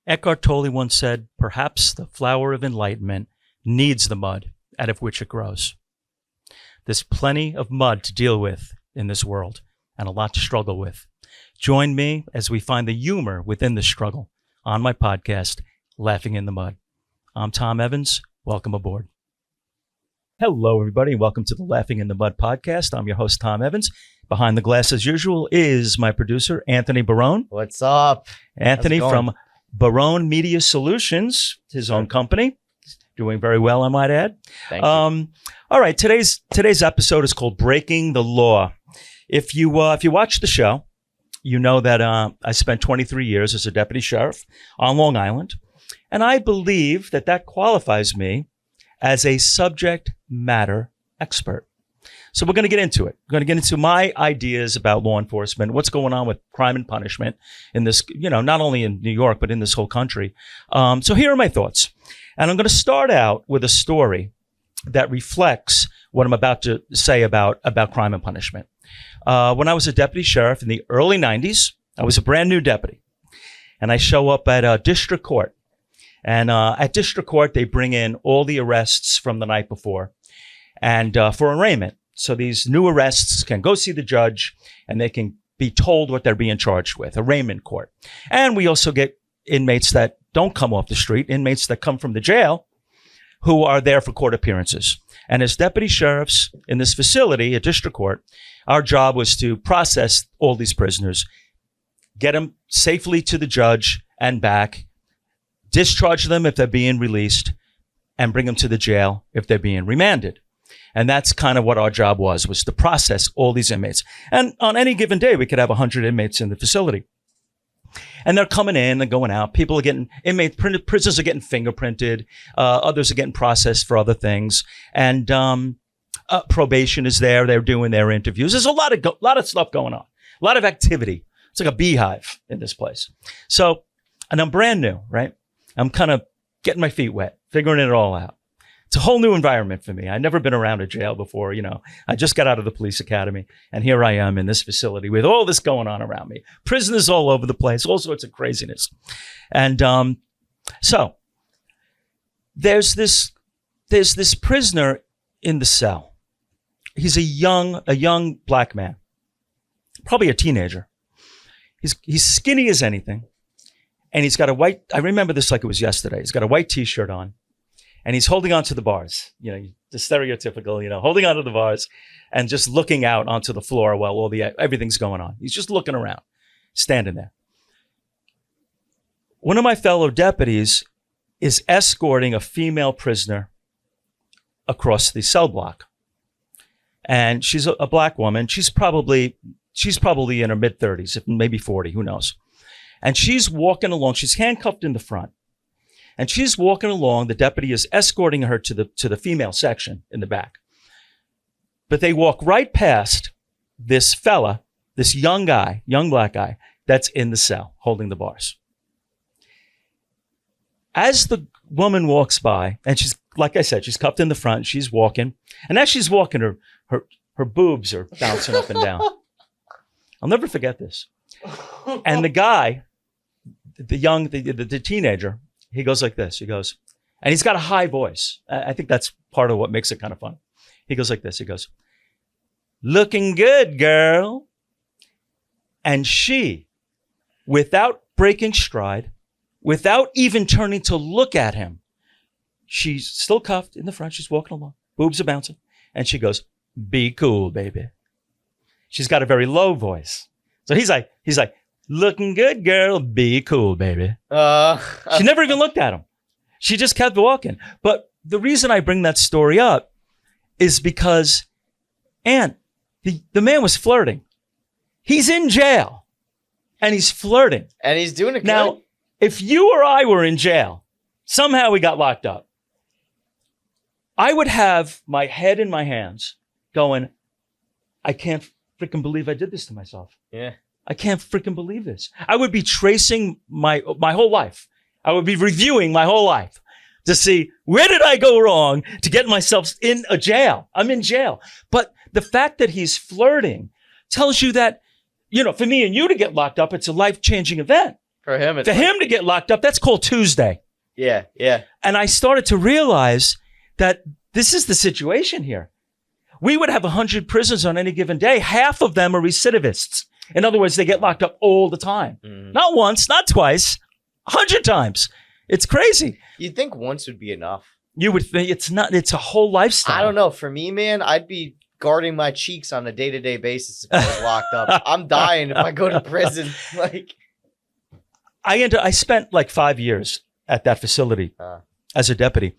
Eckhart Tolle once said, perhaps the flower of enlightenment needs the mud out of which it grows. There's plenty of mud to deal with in this world and a lot to struggle with. Join me as we find the humor within the struggle on my podcast, Laughing in the Mud. I'm Tom Evans. Welcome aboard. Hello, everybody, and welcome to the Laughing in the Mud podcast. I'm your host, Tom Evans. Behind the glass, as usual, is my producer, Anthony Barone. What's up? Anthony from Barone Media Solutions, his own company. Doing very well, I might add. Thank you. All right, today's episode is called Breaking the Law. If you watch the show, you know that I spent 23 years as a deputy sheriff on Long Island, and I believe that qualifies me as a subject matter expert. So we're going to get into it. We're going to get into my ideas about law enforcement, what's going on with crime and punishment in this, not only in New York, but in this whole country. So here are my thoughts. And I'm going to start out with a story that reflects what I'm about to say about crime and punishment. When I was a deputy sheriff in the early 90s, I was a brand new deputy. And I show up at a district court. And at district court, they bring in all the arrests from the night before and for arraignment. So these new arrests can go see the judge and they can be told what they're being charged with, arraignment court. And we also get inmates that don't come off the street, inmates that come from the jail who are there for court appearances. And as deputy sheriffs in this facility at district court, our job was to process all these prisoners, get them safely to the judge and back, discharge them if they're being released, and bring them to the jail if they're being remanded. And that's kind of what our job was to process all these inmates. And on any given day, we could have 100 inmates in the facility. And they're coming in and going out. People are getting, prisoners are getting fingerprinted. Others are getting processed for other things. And probation is there. They're doing their interviews. There's a lot of stuff going on, a lot of activity. It's like a beehive in this place. So, and I'm brand new, right? I'm kind of getting my feet wet, figuring it all out. It's a whole new environment for me. I've never been around a jail before, I just got out of the police academy, and here I am in this facility with all this going on around me. Prisoners all over the place, all sorts of craziness. And so there's this prisoner in the cell. He's a young black man, probably a teenager. He's skinny as anything. And he's got I remember this like it was yesterday. He's got a white t-shirt on and he's holding onto the bars, the stereotypical, holding onto the bars and just looking out onto the floor while everything's going on. He's just looking around, standing there. One of my fellow deputies is escorting a female prisoner across the cell block. And she's a black woman. She's probably in her mid 30s, maybe 40, who knows. And she's walking along. She's handcuffed in the front. And she's walking along. The deputy is escorting her to the female section in the back. But they walk right past this fella, this young black guy, that's in the cell holding the bars. As the woman walks by, and she's, like I said, she's cuffed in the front. She's walking. And as she's walking, her boobs are bouncing up and down. I'll never forget this. And the guy, the teenager, he goes like this. He goes, and he's got a high voice. I think that's part of what makes it kind of fun. He goes like this. He goes, "Looking good, girl." And she, without breaking stride, without even turning to look at him, she's still cuffed in the front. She's walking along. Boobs are bouncing. And she goes, "Be cool, baby." She's got a very low voice. So he's like, "Looking good, girl. Be cool, baby." She never even looked at him. She just kept walking. But the reason I bring that story up is because, the man was flirting. He's in jail, and he's flirting. And he's doing it good. Now, if you or I were in jail, somehow we got locked up, I would have my head in my hands going, I can't freaking believe I did this to myself. Yeah. I can't freaking believe this. I would be tracing my whole life. I would be reviewing my whole life to see where did I go wrong to get myself in a jail. I'm in jail. But the fact that he's flirting tells you that, for me and you to get locked up, it's a life-changing event. For him, it's For him to get locked up, that's called Tuesday. Yeah, yeah. And I started to realize that this is the situation here. We would have 100 prisoners on any given day. Half of them are recidivists. In other words, they get locked up all the time. Not once, not twice, 100 times. It's crazy. You'd think once would be enough. You would think it's not. It's a whole lifestyle. I don't know. For me, man, I'd be guarding my cheeks on a day-to-day basis if I was locked up. I'm dying if I go to prison. Like, I spent like 5 years at that facility as a deputy.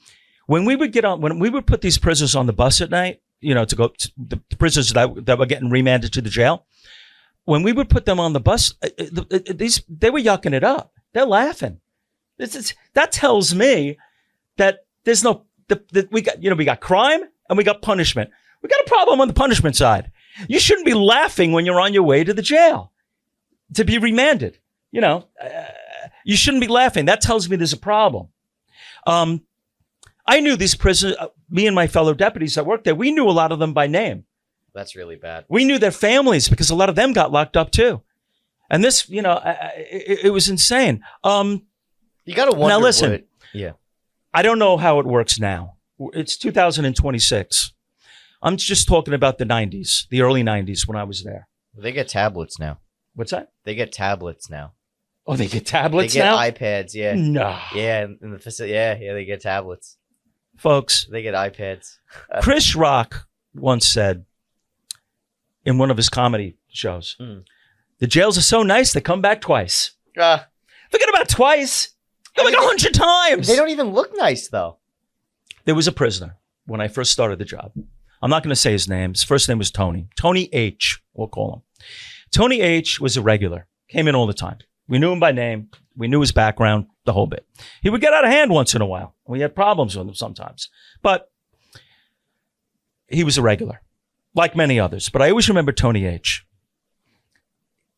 When we would put these prisoners on the bus at night, to go to the prisoners that were getting remanded to the jail. When we would put them on the bus, they were yucking it up. They're laughing. That tells me that there's no we got crime and we got punishment. We got a problem on the punishment side. You shouldn't be laughing when you're on your way to the jail to be remanded. You shouldn't be laughing. That tells me there's a problem. I knew these prisoners, me and my fellow deputies that worked there, we knew a lot of them by name. That's really bad. We knew their families because a lot of them got locked up too. And this, it was insane. You got to wonder. Now listen, yeah. I don't know how it works now. It's 2026. I'm just talking about the 90s, the early 90s when I was there. They get tablets now. What's that? They get tablets now. Oh, they get tablets now? now? They get iPads, yeah. No. Yeah, in the facility. Yeah, they get tablets. Folks. They get iPads. Chris Rock once said in one of his comedy shows, the jails are so nice, they come back twice. Forget about twice. Go like 100 times. They don't even look nice, though. There was a prisoner when I first started the job. I'm not going to say his name. His first name was Tony. Tony H, we'll call him. Tony H was a regular. Came in all the time. We knew him by name. We knew his background, the whole bit. He would get out of hand once in a while. We had problems with him sometimes. But he was a regular, like many others. But I always remember Tony H.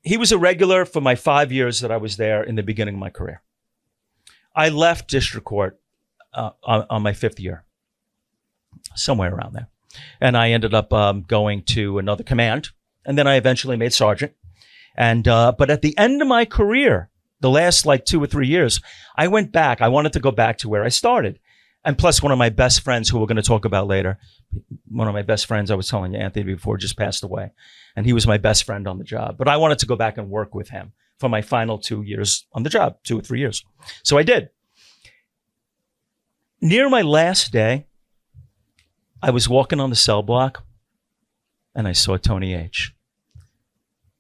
He was a regular for my 5 years that I was there in the beginning of my career. I left district court on my 5th year, somewhere around there. And I ended up going to another command. And then I eventually made sergeant. And but at the end of my career, the last like 2 or 3 years, I went back. I wanted to go back to where I started. And plus one of my best friends, who we're going to talk about later, one of my best friends, I was telling you, Anthony, before, just passed away. And he was my best friend on the job. But I wanted to go back and work with him for my final 2 years on the job, 2 or 3 years. So I did. Near my last day, I was walking on the cell block and I saw Tony H.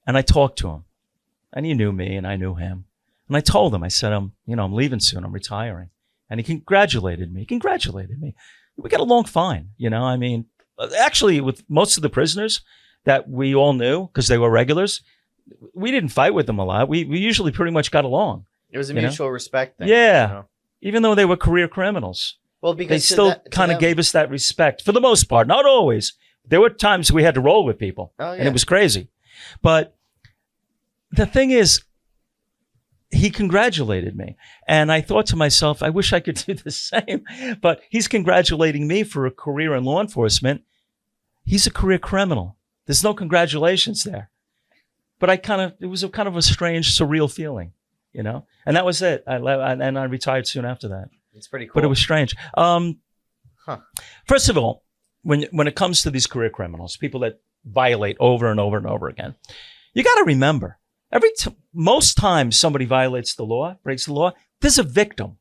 And I talked to him. And he knew me and I knew him. And I told him, I said, I'm leaving soon. I'm retiring. And he congratulated me. We got along fine. Actually, with most of the prisoners that we all knew, because they were regulars, we didn't fight with them a lot. We usually pretty much got along. It was a mutual respect thing. Yeah. Even though they were career criminals. Well, because they still kind of gave us that respect for the most part. Not always. There were times we had to roll with people. Oh, yeah. And it was crazy. But the thing is, he congratulated me. And I thought to myself, I wish I could do the same. But he's congratulating me for a career in law enforcement. He's a career criminal. There's no congratulations there. But it was kind of a strange, surreal feeling, And that was it. I retired soon after that. It's pretty cool. But it was strange. First of all, when it comes to these career criminals, people that violate over and over and over again, you got to remember, most times somebody violates the law, breaks the law, there's a victim.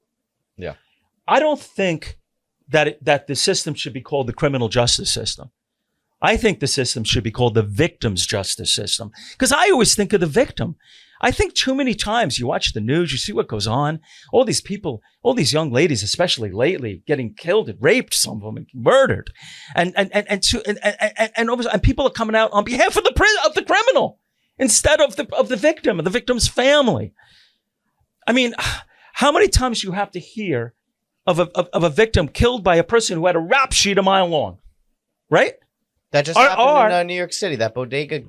Yeah. I don't think that the system should be called the criminal justice system. I think the system should be called the victim's justice system, because I always think of the victim. I think too many times you watch the news, you see what goes on. All these people, all these young ladies, especially lately, getting killed and raped, some of them and murdered, and people are coming out on behalf of the criminal instead of the victim and the victim's family. I mean, how many times you have to hear of a victim killed by a person who had a rap sheet a mile long, right? That just happened in New York City. That bodega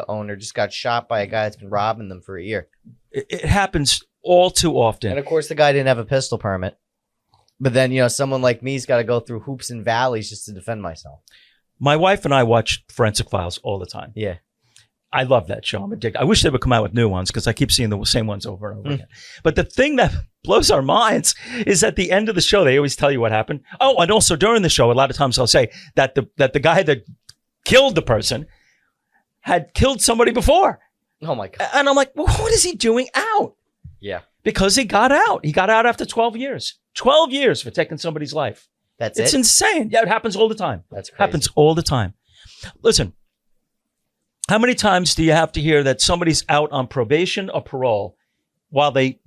owner just got shot by a guy that's been robbing them for a year. It happens all too often. And of course, the guy didn't have a pistol permit. But then, someone like me's got to go through hoops and valleys just to defend myself. My wife and I watch Forensic Files all the time. Yeah. I love that show. I'm addicted. I wish they would come out with new ones because I keep seeing the same ones over and over again. But the thing that blows our minds is at the end of the show, they always tell you what happened. Oh, and also during the show, a lot of times I'll say that the guy that killed the person had killed somebody before. Oh my God. And I'm like, well, what is he doing out? Yeah. Because he got out. He got out after 12 years. 12 years for taking somebody's life. It's insane. Yeah, it happens all the time. That's crazy. Happens all the time. Listen, how many times do you have to hear that somebody's out on probation or parole while they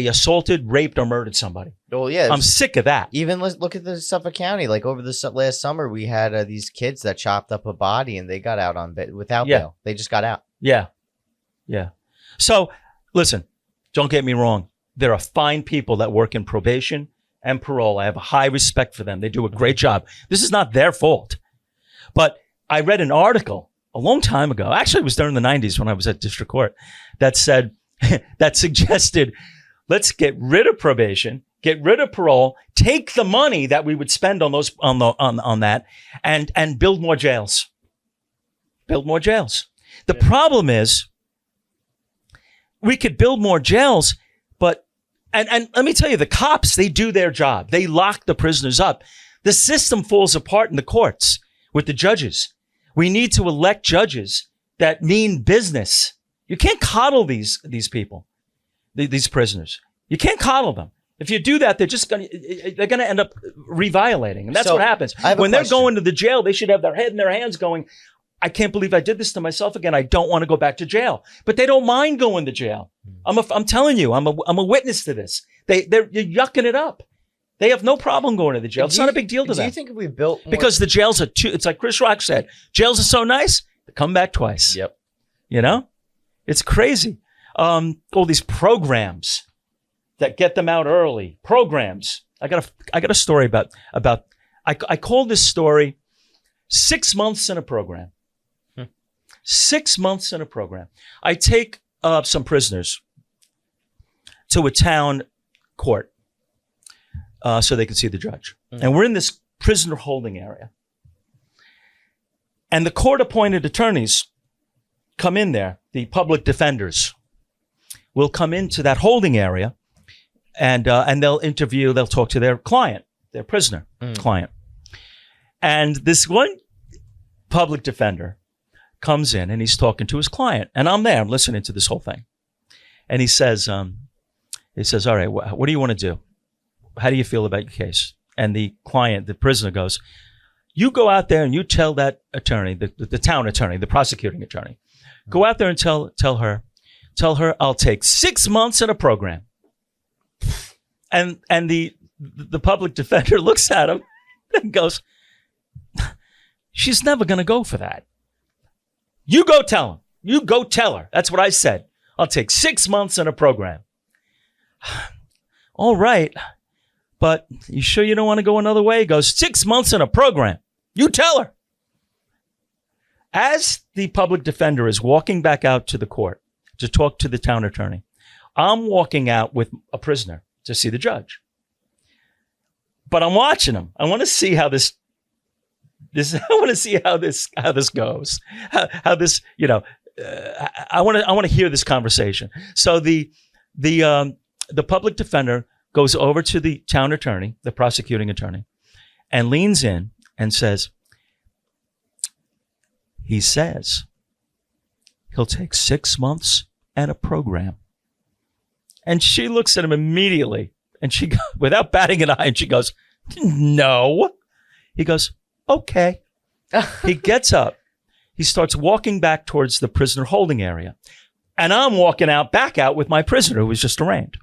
assaulted, raped, or murdered somebody? Well, yeah. I'm sick of that. Even let's look at the Suffolk County. Like over the last summer, we had these kids that chopped up a body and they got out on without bail. They just got out. Yeah. Yeah. So listen, don't get me wrong. There are fine people that work in probation and parole. I have a high respect for them. They do a great job. This is not their fault. But I read an article a long time ago. Actually, it was during the 90s when I was at district court that said, that suggested, let's get rid of probation, get rid of parole, take the money that we would spend on those, on that and build more jails. Build more jails. The problem is we could build more jails, but, and let me tell you, the cops, they do their job. They lock the prisoners up. The system falls apart in the courts with the judges. We need to elect judges that mean business. You can't coddle these people, these prisoners. You can't coddle them. If you do that, they're going to end up reviolating. And that's what happens. When they're going to the jail, they should have their head in their hands going, I can't believe I did this to myself again. I don't want to go back to jail. But they don't mind going to jail. I'm telling you, I'm a witness to this. You're yucking it up. They have no problem going to the jail. It's not a big deal to them. Do you think if we built more... Because the jails are it's like Chris Rock said, jails are so nice, they come back twice. Yep. You know? It's crazy. All these programs that get them out early. Programs. I got a story about I call this story 6 months in a program. 6 months in a program. I take some prisoners to a town court so they can see the judge. And we're in this prisoner holding area. And the court-appointed attorneys come in there. The public defenders will come into that holding area and they'll talk to their client, their prisoner client. And this one public defender comes in and he's talking to his client. And I'm there, I'm listening to this whole thing. And he says, all right, what do you want to do? How do you feel about your case? And the client, the prisoner goes, you go out there and you tell that attorney, the town attorney, the prosecuting attorney, go out there and tell her, I'll take 6 months in a program. And the public defender looks at him and goes, she's never going to go for that. You go tell him. You go tell her. That's what I said. I'll take 6 months in a program. All right. But you sure you don't want to go another way? He goes, 6 months in a program. You tell her. As the public defender is walking back out to the court to talk to the town attorney, I'm walking out with a prisoner to see the judge. But I'm watching him. I want to see how this I want to see how this goes. How this, I want to hear this conversation. So the public defender goes over to the town attorney, the prosecuting attorney, and leans in and says, he says he'll take 6 months and a program. And she looks at him immediately and she, without batting an eye, and she goes, no. He goes, okay. He gets up. He starts walking back towards the prisoner holding area. And I'm walking back out with my prisoner who was just arraigned.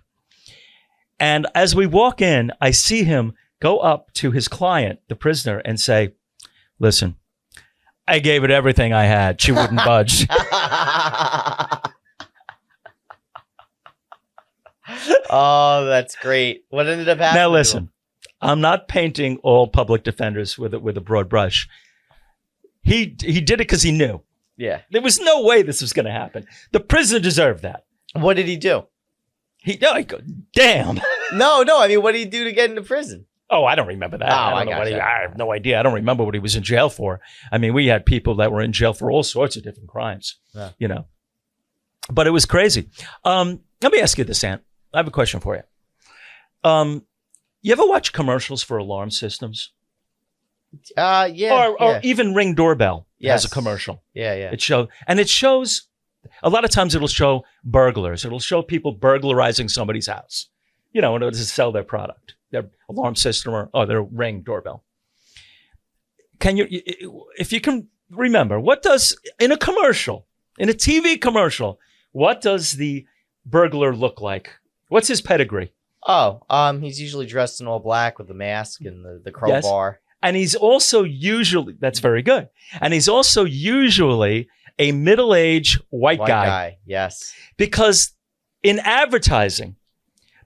And as we walk in, I see him go up to his client, the prisoner, and say, listen, I gave it everything I had. She wouldn't budge. Oh, that's great. What ended up happening? Now listen, I'm not painting all public defenders with a broad brush. He did it because he knew. Yeah. There was no way this was going to happen. The prisoner deserved that. What did he do? He go, damn. No. I mean, what did he do to get into prison? Oh, I don't remember that. Oh, I don't know I have no idea. I don't remember what he was in jail for. I mean, we had people that were in jail for all sorts of different crimes, you know. But it was crazy. Let me ask you this, Ant. I have a question for you. You ever watch commercials for alarm systems? Yeah. Or even Ring Doorbell has a Yes. commercial. Yeah. It shows, a lot of times it'll show burglars. It'll show people burglarizing somebody's house, in order to sell their product, their alarm system or their Ring Doorbell. If you can remember, in a TV commercial, what does the burglar look like? What's his pedigree? Oh, he's usually dressed in all black with the mask and the crowbar. And he's also usually, that's very good. And he's also usually a middle-aged white guy. Yes. Because in advertising,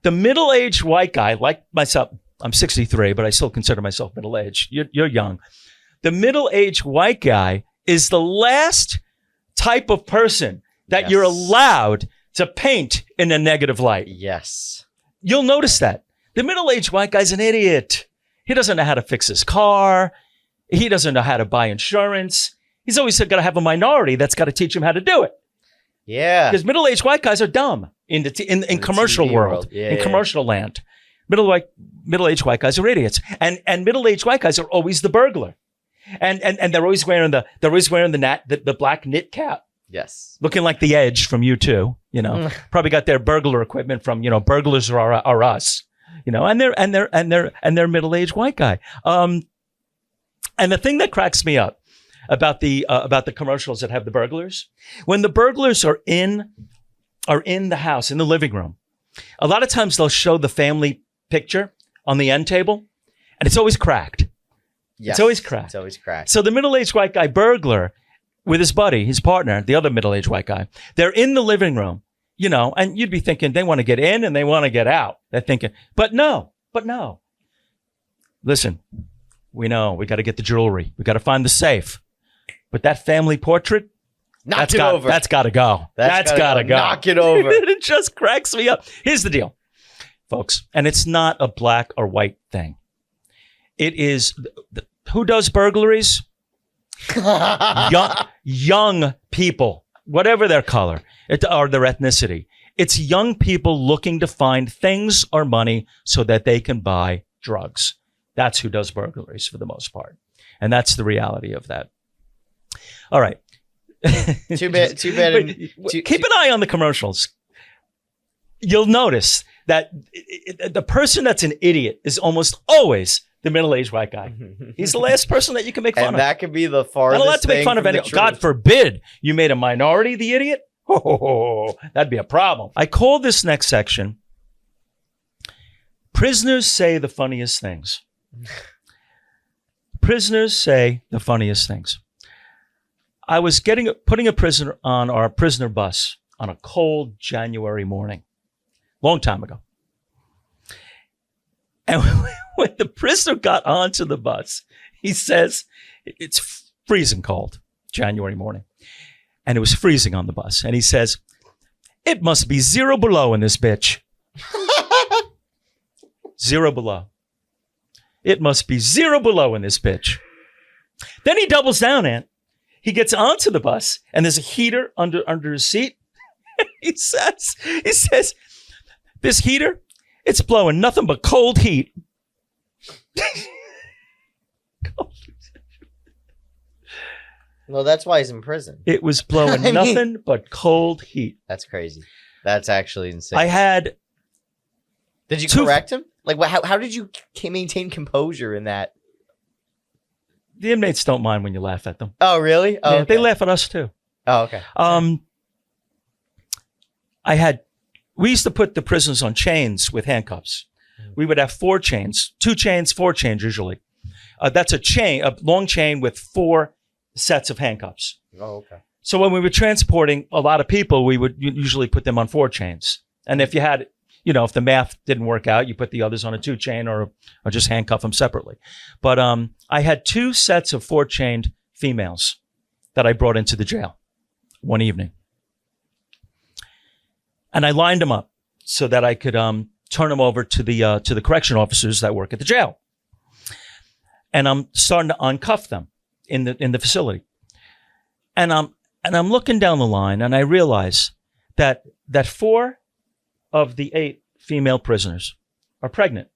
the middle-aged white guy, like myself, I'm 63, but I still consider myself middle-aged. You're young. The middle-aged white guy is the last type of person that you're allowed to paint in a negative light. Yes. You'll notice that. The middle-aged white guy's an idiot. He doesn't know how to fix his car. He doesn't know how to buy insurance. He's always got to have a minority that's got to teach him how to do it. Yeah. Because middle-aged white guys are dumb in commercial world, in commercial land. Middle-aged white guys are idiots. And middle-aged white guys are always the burglar. And they're always wearing the black knit cap. Yes. Looking like the Edge from U2, probably got their burglar equipment from, Burglars Are Us, and they're middle-aged white guy. And the thing that cracks me up about the commercials that have the burglars, when the burglars are in the house, in the living room, a lot of times they'll show the family picture on the end table, and it's always cracked. Yes. It's always cracked. It's always cracked. So the middle-aged white guy burglar with his buddy, his partner, the other middle-aged white guy, they're in the living room, and you'd be thinking they want to get in and they want to get out. They're thinking, but no. Listen, we know we got to get the jewelry. We got to find the safe. But that family portrait, that's got to go. That's got to go. Knock it over. It just cracks me up. Here's the deal, folks. And it's not a black or white thing. It is, who does burglaries? young people, whatever their color or their ethnicity. It's young people looking to find things or money so that they can buy drugs. That's who does burglaries for the most part. And that's the reality of that. All right. Too bad. Keep an eye on the commercials. You'll notice that the person that's an idiot is almost always the middle-aged white guy. He's the last person that you can make fun of. And that could be the farthest Not allowed to make fun of anyone. God forbid you made a minority the idiot. Oh, that'd be a problem. I call this next section, Prisoners Say the Funniest Things. Prisoners say the funniest things. I was putting a prisoner on our prisoner bus on a cold January morning, long time ago. And when the prisoner got onto the bus, he says, it's freezing cold, January morning. And it was freezing on the bus. And he says, it must be 0 below in this bitch. 0 below. It must be 0 below in this bitch. Then he doubles down, Ant. He gets onto the bus, and there's a heater under his seat. He says, this heater, it's blowing nothing but cold heat. Well, that's why he's in prison. It was blowing nothing but cold heat. That's crazy. That's actually insane. Did you correct him? Like, how did you maintain composure in that? The inmates don't mind when you laugh at them. Oh, really? Oh, yeah, okay. They laugh at us too. Oh, okay. We used to put the prisoners on chains with handcuffs. We would have 4 chains, 2 chains, 4 chains usually. That's a long chain with 4 sets of handcuffs. Oh, okay. So when we were transporting a lot of people, we would usually put them on 4 chains. And if you had, if the math didn't work out, you put the others on a 2 chain or just handcuff them separately. But I had 2 sets of 4 chained females that I brought into the jail one evening. And I lined them up so that I could turn them over to the correction officers that work at the jail. and I'm starting to uncuff them in the facility. And I'm looking down the line, and I realize that 4 of the 8 female prisoners are pregnant.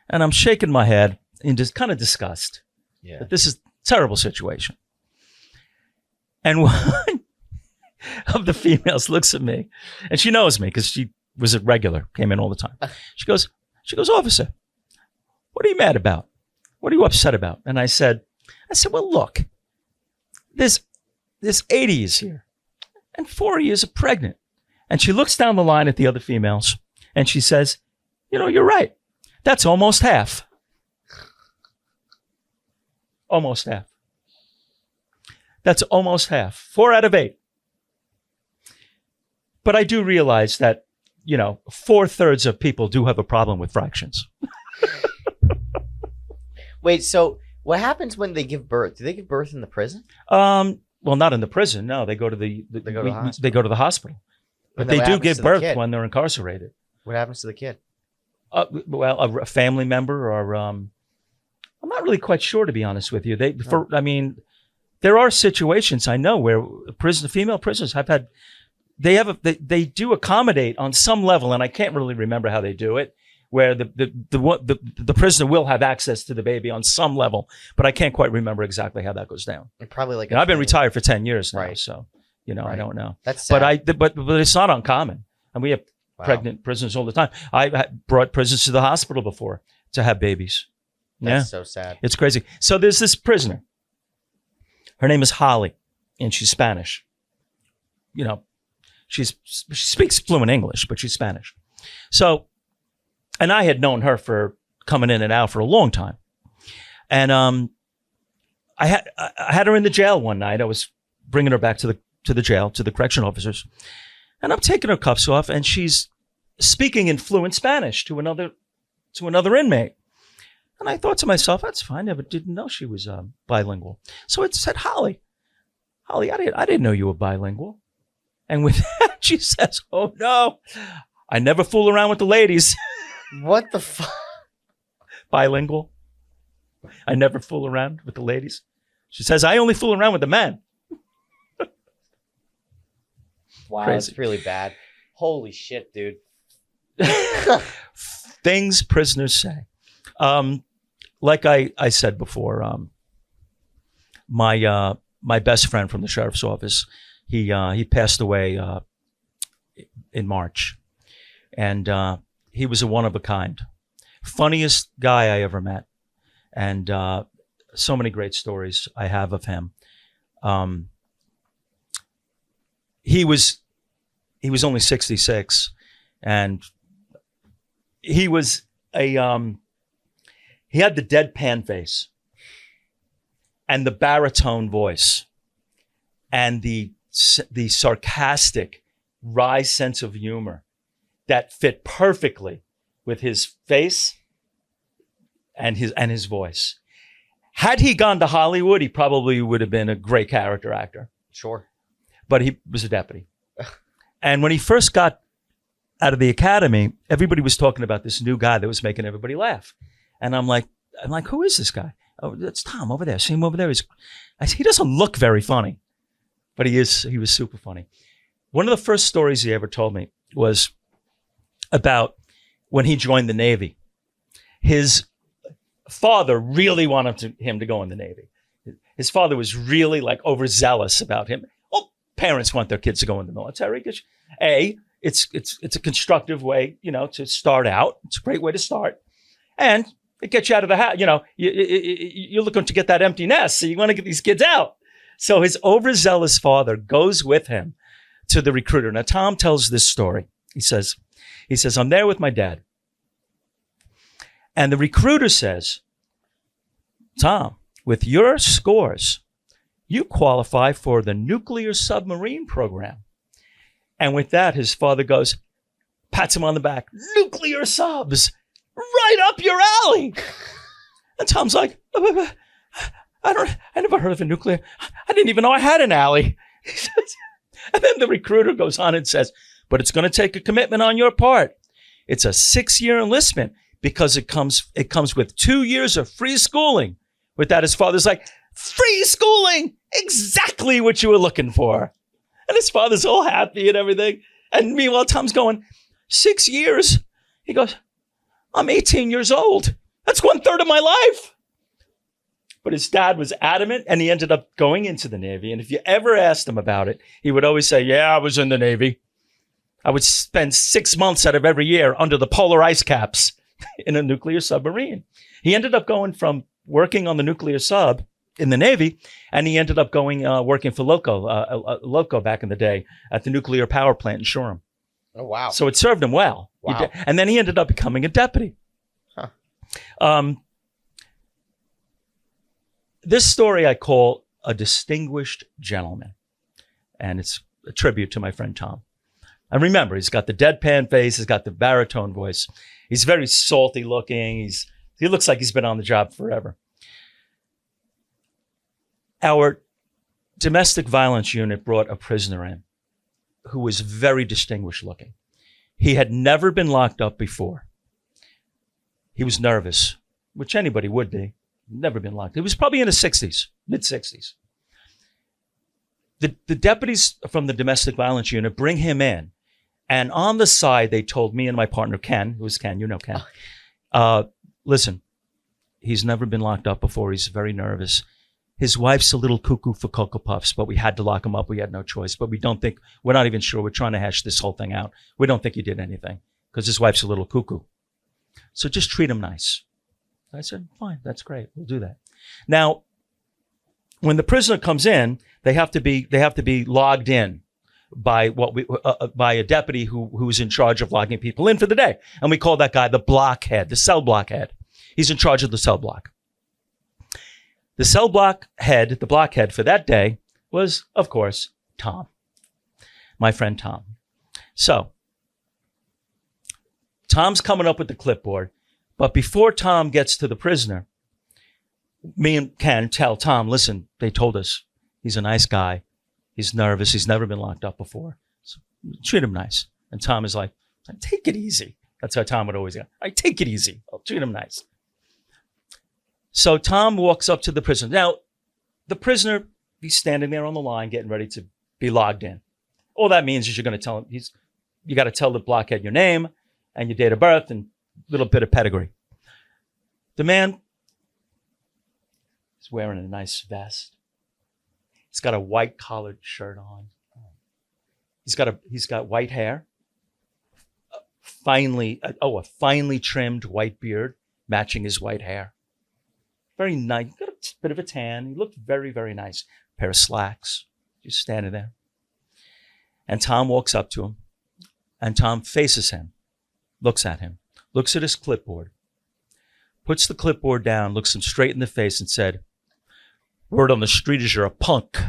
And I'm shaking my head in just kind of disgust. Yeah. That this is a terrible situation. And one of the females looks at me, and she knows me because she was a regular, came in all the time. She goes, "Officer, what are you mad about? What are you upset about?" And I said, "Well, look, there's 80 is here, and 4 of you are pregnant." And she looks down the line at the other females, and she says, "You're right. That's almost half." Almost half. That's almost half. 4 out of 8. But I do realize that, 4/3 of people do have a problem with fractions. Wait, so what happens when they give birth? Do they give birth in the prison? Well, not in the prison. No, they go to the hospital. But they do give birth when they're incarcerated. What happens to the kid? Well, a family member, or I'm not really quite sure, to be honest with you. There are situations I know where female prisoners have had. They do accommodate on some level, and I can't really remember how they do it, where the prisoner will have access to the baby on some level, but I can't quite remember exactly how that goes down. And probably like I've been retired for 10 years now, right. So Right. I don't know. That's sad. But it's not uncommon, and we have Wow. pregnant prisoners all the time. I brought prisoners to the hospital before to have babies. That's so sad. It's crazy. So there's this prisoner. Her name is Holly, and she's Spanish. She speaks fluent English, but she's Spanish. So, and I had known her for coming in and out for a long time. And I had her in the jail one night. I was bringing her back to the jail, to the correction officers. And I'm taking her cuffs off, and she's speaking in fluent Spanish to another inmate. And I thought to myself, that's fine. I didn't know she was bilingual. So it said, Holly, I didn't know you were bilingual. And with that, she says, "Oh no, I never fool around with the ladies." What the fuck? Bilingual. I never fool around with the ladies. She says, "I only fool around with the men." Wow, Crazy. That's really bad. Holy shit, dude. Things prisoners say. Like I said before, my best friend from the sheriff's office, he passed away in March, and he was a one of a kind, funniest guy I ever met, and so many great stories I have of him. He was only 66, and he was he had the deadpan face and the baritone voice and the sarcastic, wry sense of humor that fit perfectly with his face and his voice. Had he gone to Hollywood, he probably would have been a great character actor. Sure. But he was a deputy. And when he first got out of the academy, everybody was talking about this new guy that was making everybody laugh. And I'm like, who is this guy? Oh, that's Tom over there. See him over there. He doesn't look very funny, but he was super funny. One of the first stories he ever told me was about when he joined the Navy. His father really wanted him to go in the Navy. His father was really overzealous about him. Well, parents want their kids to go in the military because it's a constructive way, to start out. It's a great way to start, and it gets you out of the house. You're looking to get that empty nest, so you want to get these kids out. So his overzealous father goes with him to the recruiter. Now, Tom tells this story. He says, "I'm there with my dad." And the recruiter says, "Tom, with your scores, you qualify for the nuclear submarine program." And with that, his father goes, pats him on the back, "Nuclear subs, right up your alley." And Tom's like, I never heard of a nuclear. I didn't even know I had an alley. And then the recruiter goes on and says, "But it's going to take a commitment on your part. It's a 6-year enlistment, because it comes with 2 years of free schooling. With that, his father's like, free schooling, exactly what you were looking for. And his father's all happy and everything. And meanwhile, Tom's going, 6 years. He goes, I'm 18 years old. That's 1/3 of my life. But his dad was adamant, and he ended up going into the Navy. And if you ever asked him about it, he would always say, yeah, I was in the Navy. I would spend 6 months out of every year under the polar ice caps in a nuclear submarine. He ended up going from working on the nuclear sub in the Navy, and he ended up going working for Loco back in the day at the nuclear power plant in Shoreham. Oh, wow. So it served him well. Wow. And then he ended up becoming a deputy. Huh. This story I call A Distinguished Gentleman, and it's a tribute to my friend Tom. And remember, he's got the deadpan face, he's got the baritone voice. He's very salty looking. He looks like he's been on the job forever. Our domestic violence unit brought a prisoner in who was very distinguished looking. He had never been locked up before. He was nervous, which anybody would be. Never been locked. He was probably in his 60s, mid-60s. The deputies from the domestic violence unit bring him in. And on the side, they told me and my partner, Ken, who's Ken, you know Ken, listen, he's never been locked up before. He's very nervous. His wife's a little cuckoo for Cocoa Puffs, but we had to lock him up. We had no choice. But we're not even sure. We're trying to hash this whole thing out. We don't think he did anything because his wife's a little cuckoo. So just treat him nice. I said, fine, that's great. We'll do that. Now, when the prisoner comes in, they have to be logged in by by a deputy who's in charge of logging people in for the day. And we call that guy the blockhead, the cell blockhead. He's in charge of the cell block. The cell blockhead, the blockhead for that day was, of course, Tom, my friend Tom. So Tom's coming up with the clipboard, but before Tom gets to the prisoner, me and Ken tell Tom, listen, they told us he's a nice guy. He's nervous. He's never been locked up before. So treat him nice. And Tom is like, take it easy. That's how Tom would always go. Take it easy. I'll treat him nice. So Tom walks up to the prisoner. Now, the prisoner, he's standing there on the line getting ready to be logged in. All that means is you're going to tell him, you got to tell the blockhead your name and your date of birth and a little bit of pedigree. The man is wearing a nice vest. He's got a white collared shirt on. He's got white hair. A finely trimmed white beard matching his white hair. Very nice. Got a bit of a tan. He looked very, very nice. A pair of slacks. Just standing there. And Tom walks up to him. And Tom faces him. Looks at him. Looks at his clipboard. Puts the clipboard down. Looks him straight in the face and said, word on the street is you're a punk.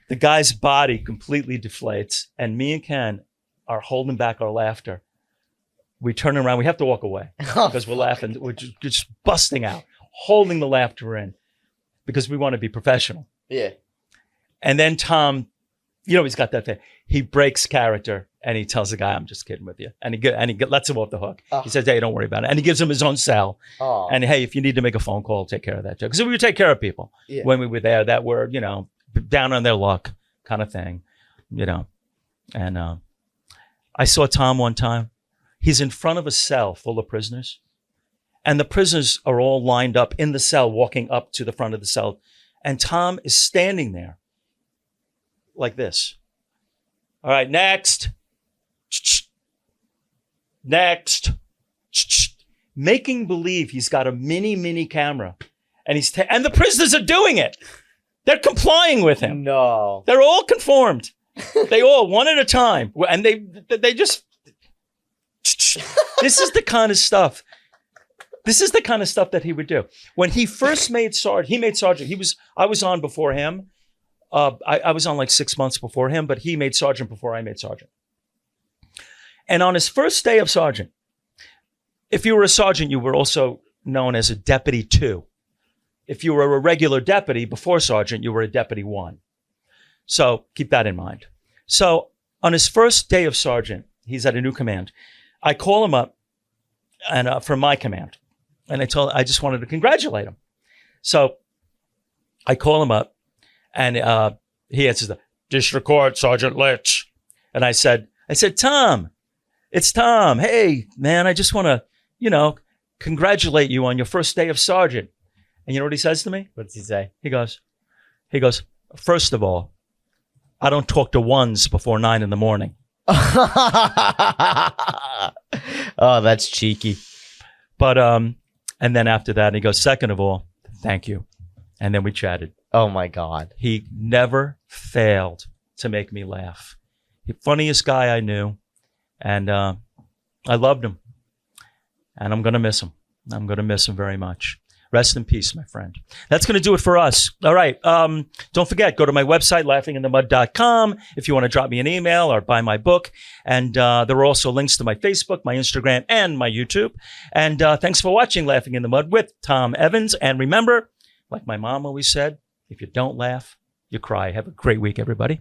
The guy's body completely deflates. And me and Ken are holding back our laughter. We turn around. We have to walk away because we're laughing. We're just busting out, holding the laughter in because we want to be professional. Yeah. And then Tom, he's got that thing. He breaks character and he tells the guy, I'm just kidding with you. And he lets him off the hook. He says, hey, don't worry about it. And he gives him his own cell. And hey, if you need to make a phone call, take care of that. Because we would take care of people when we were there that were, down on their luck kind of thing, And I saw Tom one time. He's in front of a cell full of prisoners. And the prisoners are all lined up in the cell, walking up to the front of the cell. And Tom is standing there like this. All right, next. Next. Making believe he's got a mini camera. And and the prisoners are doing it. They're complying with him. No. They're all conformed. They all, one at a time. And they just... This is the kind of stuff that he would do. When he first made sergeant, I was on before him. I was on like 6 months before him, but he made sergeant before I made sergeant. And on his first day of sergeant, if you were a sergeant, you were also known as a deputy 2. If you were a regular deputy before sergeant, you were a deputy 1. So keep that in mind. So on his first day of sergeant, He's at a new command. I call him up and from my command. And I just wanted to congratulate him. So I call him up and he answers the District Court, Sergeant Litch. And I said, Tom, it's Tom. Hey, man, I just want to, congratulate you on your first day of sergeant. And you know what he says to me? What does he say? He goes, first of all, I don't talk to ones before 9 a.m. Oh, that's cheeky. But, and then after that, he goes, second of all, thank you. And then we chatted. Oh my God. He never failed to make me laugh. The funniest guy I knew. And I loved him. And I'm going to miss him. I'm going to miss him very much. Rest in peace, my friend. That's going to do it for us. All right. Don't forget, go to my website, laughinginthemud.com, if you want to drop me an email or buy my book. And there are also links to my Facebook, my Instagram, and my YouTube. And thanks for watching Laughing in the Mud with Tom Evans. And remember, like my mom always said, if you don't laugh, you cry. Have a great week, everybody.